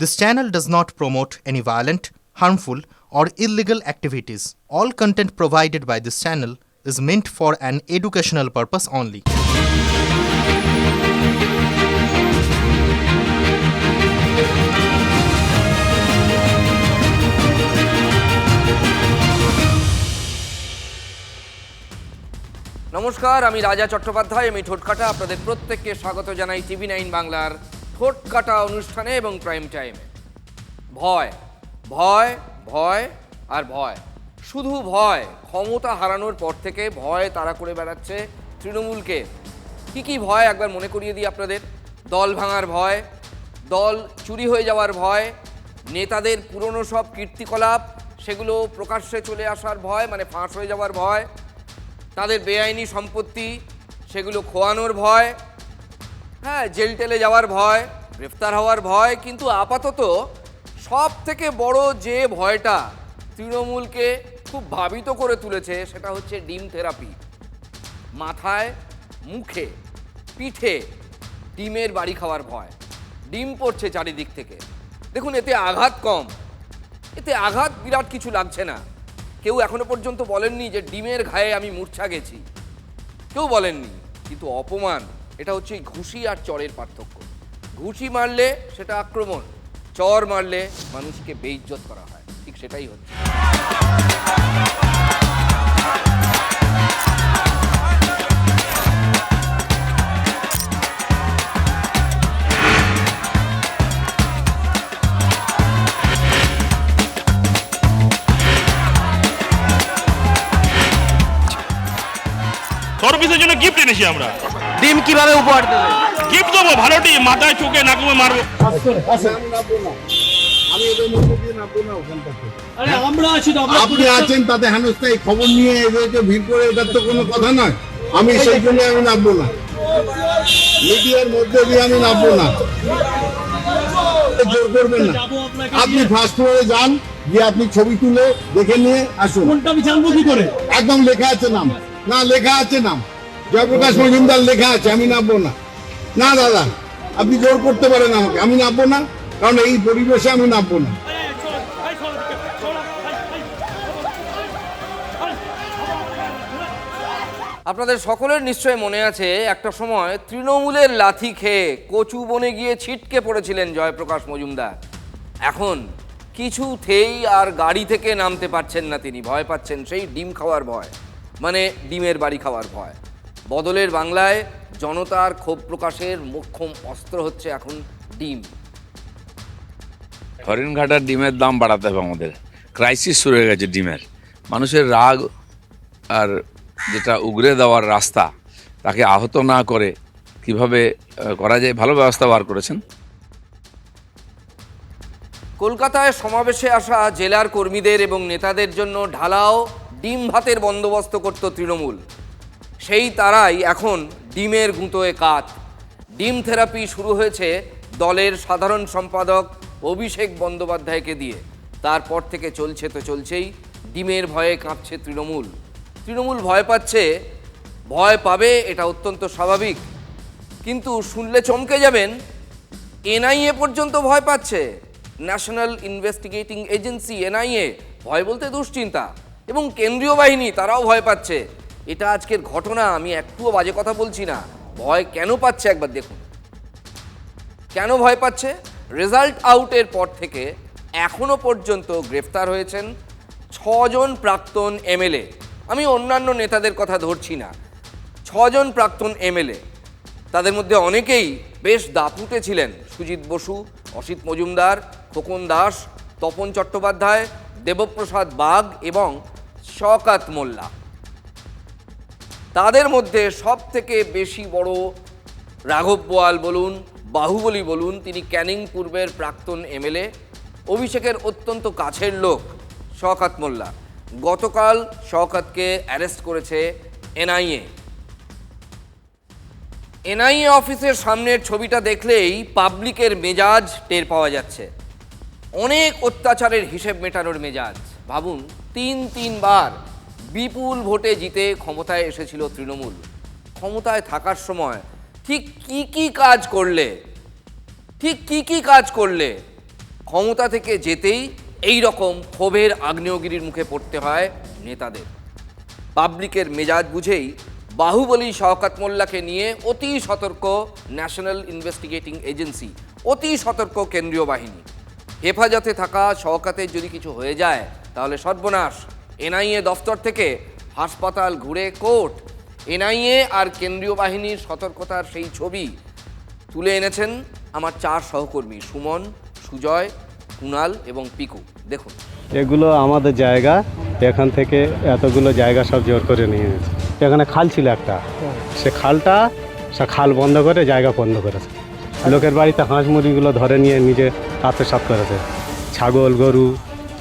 This channel does not promote any violent, harmful, or illegal activities. All content provided by this channel is meant for an educational purpose only. নমস্কার, আমি রাজা চট্টোপাধ্যায়। আমি ঠোঁটকাটা আপনাদের প্রত্যেককে স্বাগত জানাই TV9 বাংলার ঠোঁটকাটা অনুষ্ঠানে এবং প্রাইম টাইমে। ভয় ভয় ভয় আর ভয়, শুধু ভয়। ক্ষমতা হারানোর পর থেকে ভয় তাড়া করে বেড়াচ্ছে তৃণমূলকে। কি ভয় একবার মনে করিয়ে দিই আপনাদের। দল ভাঙার ভয়, দল চুরি হয়ে যাওয়ার ভয়, নেতাদের পুরনো সব কীর্তিকলাপ সেগুলো প্রকাশ্যে চলে আসার ভয়, মানে ফাঁস হয়ে যাওয়ার ভয়, তাদের বেআইনি সম্পত্তি সেগুলো খোয়ানোর ভয়, হ্যাঁ, জেল টেলে যাওয়ার ভয়, গ্রেফতার হওয়ার ভয়। কিন্তু আপাতত সব থেকে বড় যে ভয়টা তৃণমূলকে খুব ভাবিত করে তুলেছে সেটা হচ্ছে ডিম থেরাপি। মাথায়, মুখে, পিঠে ডিমের বাড়ি খাওয়ার ভয়। ডিম পড়ছে চারিদিক থেকে। দেখুন, এতে আঘাত কম, এতে আঘাত বিরাট কিছু লাগছে না। কেউ এখনো পর্যন্ত বলেননি যে ডিমের ঘায়ে আমি মূর্ছা গেছি, কেউ বলেননি। কিন্তু অপমান, এটা হচ্ছে ঘুষি আর চড়ের পার্থক্য। ঘুষি মারলে সেটা আক্রমণ, চড় মারলে মানুষকে বেইজ্জত করা হয়, ঠিক সেটাই হচ্ছে। সর্ভিসের জন্য গিফট এনেছি আমরা। ডিম কিভাবে উপহার দেবে? গিফট দেবো, ভালো ডিম, মাথায় চোখে নাকুমে মারবো। আপনি আছেন তাতে হেনস্থায় খবর নিয়ে এদেরকে ভিড় করে, এটার তো কোনো কথা নয়। আমি সেই জন্য আমি নামবো না, মিডিয়ার মধ্যে দিয়ে আমি নামবো না। জোর করবেন না। আপনি ফার্স্ট ফ্লোরে যান, গিয়ে আপনি ছবি তুলে দেখে নিয়ে আসুন। আমি জানবো কি করে? একদম লেখা আছে নাম, না লেখা আছে নাম, জয়প্রকাশ মজুমদার লেখা আছে। আমি নামবো না। না দাদা, আপনি জোর করতে পারেন আমাকে, আমি নামবো না, কারণ এই পরিবেশে আমি নামবো না। আপনাদের সকলের নিশ্চয় মনে আছে, একটা সময় তৃণমূলের লাথি খেয়ে কচু বনে গিয়ে ছিটকে পড়েছিলেন জয়প্রকাশ মজুমদার। এখন কিছুতেই আর গাড়ি থেকে নামতে পারছেন না তিনি, ভয় পাচ্ছেন সেই ডিম খাওয়ার ভয়, মানে ডিমের বাড়ি খাওয়ার ভয়। বদলের বাংলায় জনতার ক্ষোভ প্রকাশের মোক্ষম অস্ত্র হচ্ছে এখন ডিম। হরিণঘাটার ডিমের দাম বাড়াতে হবে আমাদের। ক্রাইসিস শুরু হয়ে গেছে ডিমের। মানুষের রাগ আর যেটা উগরে দেওয়ার রাস্তা, তাকে আহত না করে কিভাবে করা যায়, ভালো ব্যবস্থা বার করেছেন। কলকাতায় সমাবেশে আসা জেলার কর্মীদের এবং নেতাদের জন্য ঢালাও ডিম ভাতের বন্দোবস্ত করত তৃণমূল। সেই তারাই এখন ডিমের গুঁতোয় কাত। ডিম থেরাপি শুরু হয়েছে দলের সাধারণ সম্পাদক অভিষেক বন্দ্যোপাধ্যায়কে দিয়ে। তারপর থেকে চলছে তো চলছেই। ডিমের ভয়ে কাঁপছে তৃণমূল। তৃণমূল ভয় পাচ্ছে, ভয় পাবে, এটা অত্যন্ত স্বাভাবিক। কিন্তু শুনলে চমকে যাবেন, NIA পর্যন্ত ভয় পাচ্ছে। ন্যাশনাল ইনভেস্টিগেটিং এজেন্সি NIA, ভয় বলতে দুশ্চিন্তা, এবং কেন্দ্রীয় বাহিনী তারাও ভয় পাচ্ছে। এটা আজকের ঘটনা, আমি একটুও বাজে কথা বলছি না। ভয় কেন পাচ্ছে একবার দেখুন। কেন ভয় পাচ্ছে? রেজাল্ট আউটের পর থেকে এখনো পর্যন্ত গ্রেফতার হয়েছেন 6 জন প্রাক্তন MLA। আমি অন্যান্য নেতাদের কথা ধরছি না, 6 জন প্রাক্তন MLA। তাদের মধ্যে অনেকেই বেশ দাপুটে ছিলেন। সুজিত বসু, অসিত মজুমদার, খোকন দাস, তপন চট্টোপাধ্যায়, দেবপ্রসাদ বাগ এবং শওকত মোল্লা। তাদের মধ্যে সব থেকে বেশি বড় রাঘব বোয়াল বলুন, বাহুবলী বলুন, তিনি ক্যানিং পূর্বের প্রাক্তন MLA, অভিষেকের অত্যন্ত কাছের লোক শওকত মোল্লা। গতকাল শওকতকে অ্যারেস্ট করেছে NIA। NIA অফিসের সামনের ছবিটা দেখলেই পাবলিকের মেজাজ টের পাওয়া যাচ্ছে। অনেক অত্যাচারের হিসেব মেটানোর মেজাজ। ভাবুন, 3বার বিপুল ভোটে জিতে ক্ষমতায় এসেছিল তৃণমূল। ক্ষমতায় থাকার সময় ঠিক কি কাজ করলে ক্ষমতা থেকে যেতেই এই রকম ক্ষোভের আগ্নেয়গিরির মুখে পড়তে হয় নেতাদের। পাবলিকের মেজাজ বুঝেই বাহুবলী শওকত মোল্লাকে নিয়ে অতি সতর্ক ন্যাশনাল ইনভেস্টিগেটিং এজেন্সি, অতি সতর্ক কেন্দ্রীয় বাহিনী। হেফাজতে থাকা শওকতের যদি কিছু হয়ে যায় তাহলে সর্বনাশ। এনআইএ দফতর থেকে হাসপাতাল ঘুরে কোর্ট। এনআইএ আর কেন্দ্রীয় বাহিনীর সতর্কতার সেই ছবি তুলে এনেছেন আমার 4 সহকর্মী সুমন, সুজয়, কুণাল এবং পিকু। দেখুন। এগুলো আমাদের জায়গা, এখান থেকে এতগুলো জায়গা সব জোর করে নিয়ে গেছে। এখানে খাল ছিল একটা, সে খাল বন্ধ করে জায়গা বন্ধ করেছে। লোকের বাড়িতে হাঁস মুরগিগুলো ধরে নিয়ে নিজে আত্মসাৎ করেছে, ছাগল গরু।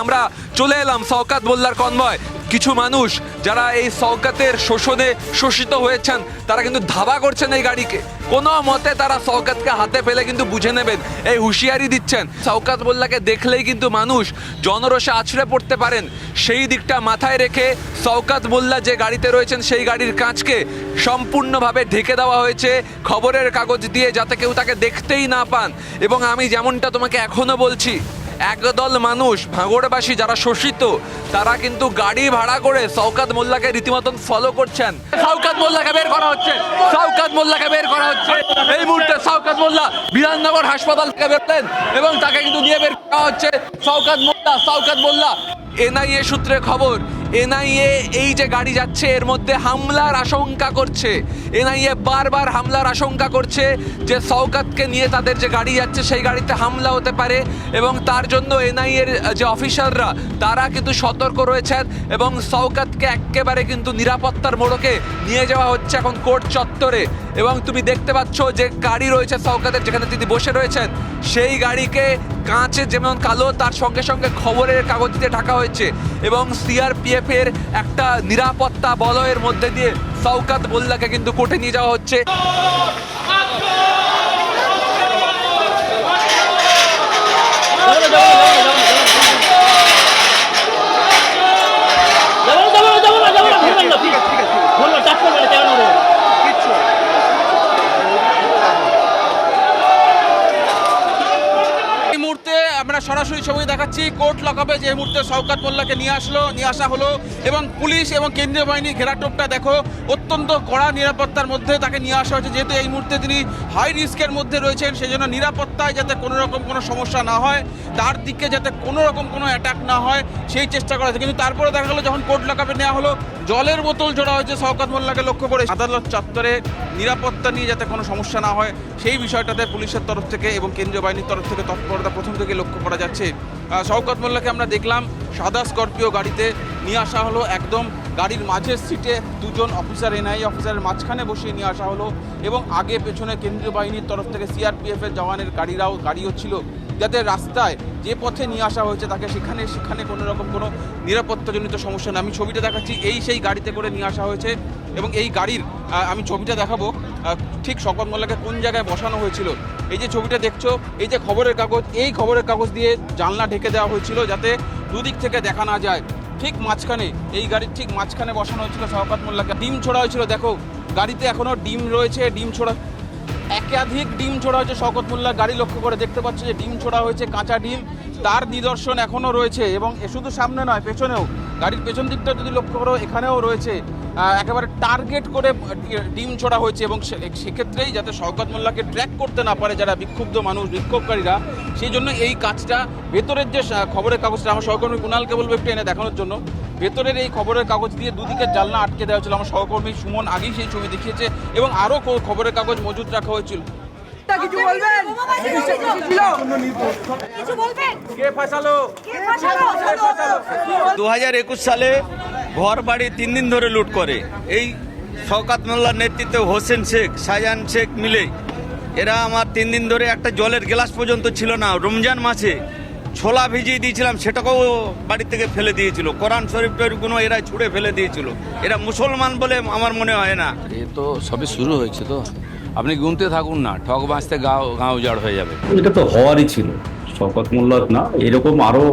আমরা চলে এলাম শওকত মোল্লার কনভয়। কিছু মানুষ যারা এই শওকতের শোষণে শোষিত হয়েছেন তারা কিন্তু ধাবা করছেন এই গাড়িকে। কোনো মতে তারা শওকতকে হাতে পেলে কিন্তু বুঝে নেবেন, এই হুঁশিয়ারি দিচ্ছেন। শওকত মোল্লাকে দেখলেই কিন্তু মানুষ জনরোষে আছড়ে পড়তে পারেন। সেই দিকটা মাথায় রেখে শওকত মোল্লা যে গাড়িতে রয়েছেন সেই গাড়ির কাঁচকে সম্পূর্ণভাবে ঢেকে দেওয়া হয়েছে খবরের কাগজ দিয়ে, যাতে কেউ তাকে দেখতেই না পান। এবং আমি যেমনটা তোমাকে এখনো বলছি, একদল মানুষ ভাঙড়বাসী যারা শোষিত তারা কিন্তু গাড়ি ভাড়া করে শওকত মোল্লাকে রীতিমতন ফলো করছেন। শওকত মোল্লাকে বের করা হচ্ছে, শওকত মোল্লাকে বের করা হচ্ছে। এই মুহূর্তে শওকত মোল্লা বিধাননগর হাসপাতাল থেকে বেরলেন এবং তাকে কিন্তু নিয়ে বের করা হচ্ছে। শওকত মোল্লা এনআইএ সূত্রে খবর, এনআইএ এই যে গাড়ি যাচ্ছে এর মধ্যে হামলার আশঙ্কা করছে। এনআইএ বারবার হামলার আশঙ্কা করছে যে শওকতকে নিয়ে তাদের যে গাড়ি যাচ্ছে সেই গাড়িতে হামলা হতে পারে, এবং তার জন্য এনআইএর যে অফিসাররা তারা কিন্তু সতর্ক রয়েছেন এবং শওকতকে একেবারে কিন্তু নিরাপত্তার মোড়কে নিয়ে যাওয়া হচ্ছে এখন কোর্ট চত্বরে। এবং তুমি দেখতে পাচ্ছ যে গাড়ি রয়েছে শওকতের, যেখানে তিনি বসে রয়েছেন সেই গাড়িকে কাঁচে যেমন কালো তার সঙ্গে সঙ্গে খবরের কাগজ দিয়ে ঢাকা হয়েছে এবং সিআরপিএফ এর একটা নিরাপত্তা বলয়ের মধ্যে দিয়ে শওকত মোল্লাকে কিন্তু কোর্টে নিয়ে যাওয়া হচ্ছে। আমরা সরাসরি ছবি দেখাচ্ছি কোর্ট লকআপে যে মুহূর্তে শওকত মোল্লাকে নিয়ে আসা হলো এবং পুলিশ এবং কেন্দ্রীয় বাহিনীর ঘেরাটোপটা দেখো, অত্যন্ত কড়া নিরাপত্তার মধ্যে তাকে নিয়ে আসা হয়েছে। যেহেতু এই মুহূর্তে তিনি হাই রিস্কের মধ্যে রয়েছেন, সেই জন্য নিরাপত্তায় যাতে কোনো রকম কোনো সমস্যা না হয়, তার দিকে যাতে কোনো রকম কোনো অ্যাটাক না হয় সেই চেষ্টা করা হয়েছে। কিন্তু তারপরে দেখা গেলো যখন কোর্ট লকআপে নেওয়া হলো, জলের বোতল জোড়া হয়েছে শওকত মোল্লাকে লক্ষ্য করে। আদালত চত্বরে নিরাপত্তা নিয়ে যাতে কোনো সমস্যা না হয় সেই বিষয়টাতে পুলিশের তরফ থেকে এবং কেন্দ্রীয় বাহিনীর তরফ থেকে তৎপরতা প্রথম থেকে লক্ষ্য করা যাচ্ছে। শওকত মোল্লাকে আমরা দেখলাম সাদা স্করপিও গাড়িতে নিয়ে আসা হলো, একদম গাড়ির মাঝের সিটে দুজন অফিসার, এনআইএ অফিসারের মাঝখানে বসিয়ে নিয়ে আসা হলো এবং আগে পেছনে কেন্দ্রীয় বাহিনীর তরফ থেকে সিআরপিএফের জওয়ানের গাড়িও ছিল, যাতে রাস্তায় যে পথে নিয়ে আসা হয়েছে তাকে সেখানে কোনো রকম কোনো নিরাপত্তাজনিত সমস্যা না। আমি ছবিটা দেখাচ্ছি, এই সেই গাড়িতে করে নিয়ে আসা হয়েছে এবং এই গাড়ির আমি ছবিটা দেখাবো ঠিক শওকত মোল্লাকে কোন জায়গায় বসানো হয়েছিল। এই যে ছবিটা দেখছো, এই যে খবরের কাগজ, এই খবরের কাগজ দিয়ে জানলা ঢেকে দেওয়া হয়েছিল যাতে দুদিক থেকে দেখা না যায়। ঠিক মাঝখানে, এই গাড়ির ঠিক মাঝখানে বসানো হয়েছিল শওকত মোল্লাকে। ডিম ছোড়া হয়েছিল, দেখো গাড়িতে এখনও ডিম রয়েছে, ডিম ছোড়া, একাধিক ডিম ছোড়া হয়েছে। শওকত মোল্লার গাড়ি লক্ষ্য করে দেখতে পাচ্ছ যে ডিম ছোড়া হয়েছে, কাঁচা ডিম, তার নিদর্শন এখনও রয়েছে। এবং শুধু সামনে নয়, পেছনেও, গাড়ির পেছন দিকটা যদি লক্ষ্য করো এখানেও রয়েছে। একেবারে টার্গেট করে ডিম ছোড়া হয়েছে এবং সেক্ষেত্রেই যাতে শওকত মোল্লাকে ট্র্যাক করতে না পারে যারা বিক্ষুব্ধ মানুষ, বিক্ষোভকারীরা, সেই জন্য এই কাজটা, ভেতরের যে খবরের কাগজটা, আমার সহকর্মী কুণালকে বলবো একটু এনে দেখানোর জন্য। ভেতরের এই খবরের কাগজ দিয়ে দুদিকের জানলা আটকে দেওয়া হয়েছিল। আমার সহকর্মী সুমন আগেই সেই ছবি দেখিয়েছে এবং আরও খবরের কাগজ মজুদ রাখা হয়েছিল। কিছু বলবেন? কিছু বলবেন? কে ফাঁসালো? 2021 সালে ঘর বাড়ি 3 দিন ধরে লুট করে এই শওকত মোল্লার নেতৃত্বে হোসেন শেখ, শাহজাহান শেখ মিলে এরা আমার 3 দিন ধরে একটা জলের গ্লাস পর্যন্ত ছিল না। রমজান মাসে ছোলা ভিজিয়ে দিয়েছিলাম, সেটাকেও বাড়ি থেকে ফেলে দিয়েছিল। কোরআন শরীফ টরীফগুলো এরা ছুঁড়ে ফেলে দিয়েছিল। এরা মুসলমান বলে আমার মনে হয় না। এ তো সবে শুরু হয়েছে, তো আপনি গুনতে থাকুন না, ঠক বাঁচতে গাঁ উজাড় হয়ে যাবে। এটা তো হওয়ারই ছিল, শওকত মোল্লার না, এরকম আরো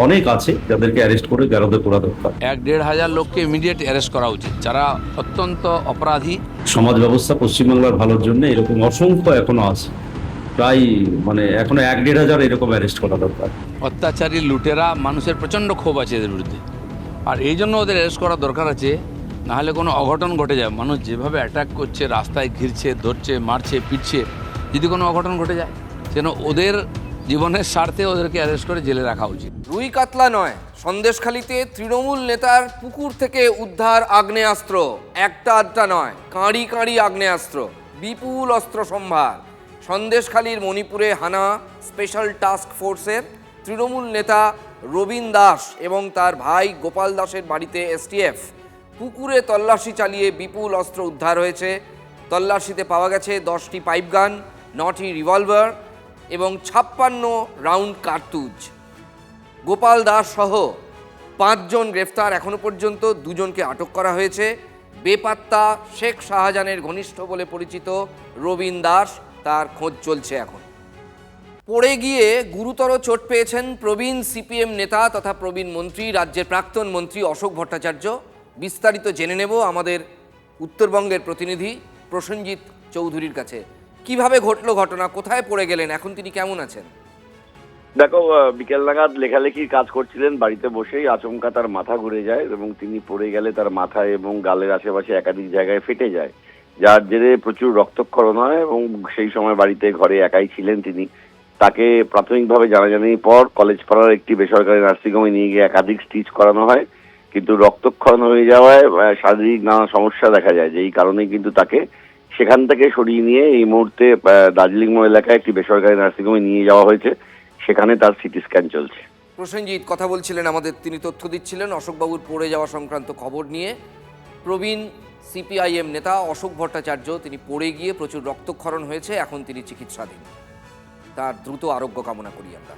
অনেক আছে যাদেরকে অ্যারেস্ট করে গ্যারোদে তোলা দরকার। 1-1.5 হাজার লোককে ইমিডিয়েট অ্যারেস্ট করা উচিত যারা অত্যন্ত অপরাধী। সমাজ ব্যবস্থা পশ্চিমবাংলার ভালোর জন্য এরকম অসংখ্য এখনো আছে প্রায় মানে এখনো 1-1.5 হাজার এরকম অ্যারেস্ট করা দরকার। অত্যাচারী লুটেরা, মানুষের প্রচণ্ড ক্ষোভ আছে এদের বিরুদ্ধে, আর এই জন্য ওদের অ্যারেস্ট করা দরকার আছে। নাহলে কোনো অঘটন ঘটে যায়, মানুষ যেভাবে অ্যাটাক করছে, রাস্তায় ঘিরছে, ধরছে, মারছে, পিটছে, যদি কোনো অঘটন ঘটে যায় যেন ওদের জীবনের স্বার্থে ওদেরকে অ্যারেস্ট করে জেলে রাখা উচিত। রুই কাতলা নয়, সন্দেশখালীতে তৃণমূল নেতার পুকুর থেকে উদ্ধার আগ্নেয়াস্ত্র, একটা আধটা নয়, কাঁড়ি কাঁড়ি আগ্নেয়াস্ত্র, বিপুল অস্ত্র সম্ভার। সন্দেশখালীর মণিপুরে হানা স্পেশাল টাস্ক ফোর্সের তৃণমূল নেতা রবীন দাস এবং তার ভাই গোপাল দাসের বাড়িতে এসটিএফ পুকুরে তল্লাশি চালিয়ে বিপুল অস্ত্র উদ্ধার হয়েছে। তল্লাশিতে পাওয়া গেছে 10টি পাইপগান, 9টি রিভলভার এবং 56 রাউন্ড কার্তুজ। গোপাল দাস সহ 5 জন গ্রেফতার, এখনো পর্যন্ত 2 জনকে আটক করা হয়েছে। বেপাত্তা শেখ শাহজাহানের ঘনিষ্ঠ বলে পরিচিত রবীন দাস, তার খোঁজ চলছে এখন। পড়ে গিয়ে গুরুতর চোট পেয়েছেন প্রবীণ সিপিএম নেতা তথা প্রবীণ মন্ত্রী, রাজ্যের প্রাক্তন মন্ত্রী অশোক ভট্টাচার্য। বিস্তারিত জেনে নেব আমাদের উত্তরবঙ্গের প্রতিনিধি প্রসেনজিৎ চৌধুরীর কাছে। কিভাবে ঘটলো ঘটনা, কোথায় পড়ে গেলেন, এখন তিনি কেমন আছেন? দেখো, বিকেল নাগাদ লেখালেখির কাজ করছিলেন, বাড়িতে বসেই আচমকা তার মাথা ঘুরে যায় এবং তিনি পড়ে গেলে তার মাথায় এবং গালের আশেপাশে একাধিক জায়গায় ফেটে যায়, যার জেরে প্রচুর রক্তক্ষরণ হয় এবং সেই সময় বাড়িতে ঘরে একাই ছিলেন তিনি। তাকে প্রাথমিকভাবে জানাজানির পর কলেজ পাড়ার একটি বেসরকারি নার্সিংহোমে নিয়ে গিয়ে একাধিক স্টিচ করানো হয়, কিন্তু রক্তক্ষরণ হয়ে যাওয়ায় শারীরিক নানা সমস্যা দেখা যায়, যেই কারণে কিন্তু তাকে সেখান থেকে সরিয়ে নিয়ে এই মুহূর্তে দার্জিলিং মোড় এলাকায় একটি বেসরকারি নার্সিংহোমে নিয়ে যাওয়া হয়েছে, সেখানে তার সিটি স্ক্যান চলছে। প্রসেনজিৎ কথা বলছিলেন আমাদের, তিনি তথ্য দিচ্ছিলেন অশোকবাবুর পড়ে যাওয়া সংক্রান্ত খবর নিয়ে। প্রবীণ সিপিআইএম নেতা অশোক ভট্টাচার্য, তিনি পড়ে গিয়ে প্রচুর রক্তক্ষরণ হয়েছে, এখন তিনি চিকিৎসাধীন। তার দ্রুত আরোগ্য কামনা করি আমরা।